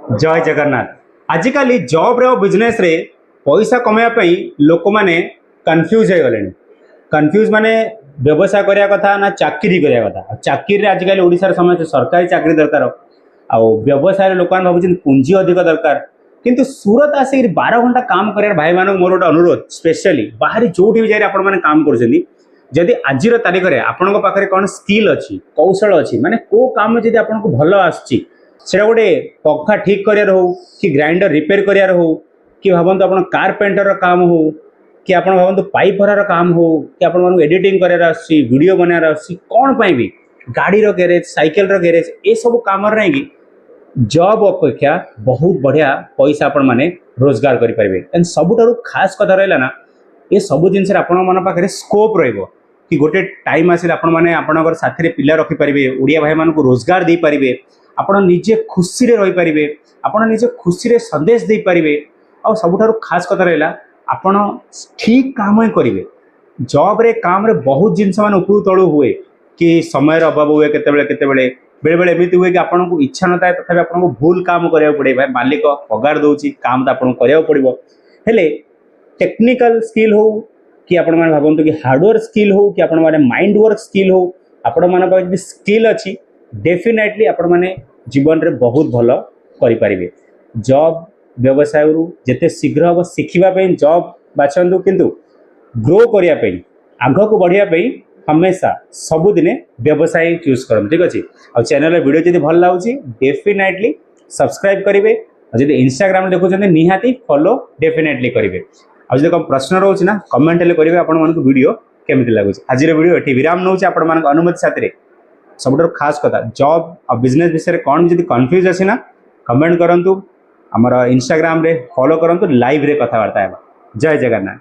जय जगन्नाथ। आजिकल जॉब रे और बिजनेस रे पैसा कमाई लोक मैंने कन्फ्यूज हो गले। कन्फ्यूज माने व्यवसाय करने कथा ना चाकरी करने कथा। चाकरी आजिकल ओडिशार समस्या सरकारी चाकरी दरकार आउ व्यवसाय लोक भावुं पुंजी अधिक दरकार किंतु सूरत आसिक 12 घंटा काम कर भाई मान मोर गोटे अनुरोध स्पेशली बाहर जो भी जाए आप काम कर जदि आज तारीख में आपण पाखे कौन स्किल अच्छी कौशल अच्छी माने को काम जब आपको भल आसी से गोटे पंखा ठीक करार हो कि ग्राइंडर रिपेयर करार हो कि भावतु आप कारपेंटर काम हो कि आप भावतु पाइप भरार काम हो कि आप एडिटिंग करार वीडियो बनार कौन पाई भी गाड़ी गैरेज साइकेल गैरेज ये सब काम नहीं कि जॉब अपेक्षा बहुत बढ़िया पैसा आपण मैंने रोजगार करेंगे। सबुठ खास कथा रहा ना ये सब जिन पाखे स्कोप कि गोटे टाइम आसे आपण साथी पिला रखिपारे ओडिया भाई मान रोजगार दे पारे आपण निजे खुशी रही पारे आपण निजे खुशी संदेश दे पारे आ सबुठ खास कथा रहा आपण ठीक काम ही करेंगे। जॉब रे काम रे बहुत जिनस मान उपरू तलू हुए कि समय अभाव हुए केते बेले बेले एमती हुए कि आपको इच्छा न था तथापि आपको भूल काम करा पड़े भाई मालिक पगार दूसरी काम तो आपको करा पड़ो हेले टेक्निकल स्किल हो कि आपण मैंने भावतु कि हार्डवर्क स्किल हो कि आपण मैंने माइंड वर्क स्किल हो आपण मान स्किल अच्छी डेफिनेटली आपण मैंने जीवन रे बहुत भल करें। जॉब व्यवसाय जिते शीघ्र हम शिखापी जॉब बाछंतु किंतु ग्रो करने आग को बढ़ापी हमेशा सबुदिने व्यवसाय चूज कर ठीक अच्छे। और चैनल वीडियो जब भल लगे डेफिनेटली सब्सक्राइब करेंगे और जब इंस्टाग्राम देखुं निहाती फॉलो डेफिनेटली करेंगे। आज जो प्रश्न रोचे ना कमेंट करेंगे आपण मानक वीडियो केमी लगुच। आज वीडियो ये विराम नौ आपण मान अनुमति साथी सब खास कथा जॉब और बिजनेस विषय कौन जब कन्फ्यूज अच्छी ना कमेंट करूँ आमर इंस्टाग्राम रे फॉलो करूँ लाइव रे कथबार्ता। जय जगन्नाथ।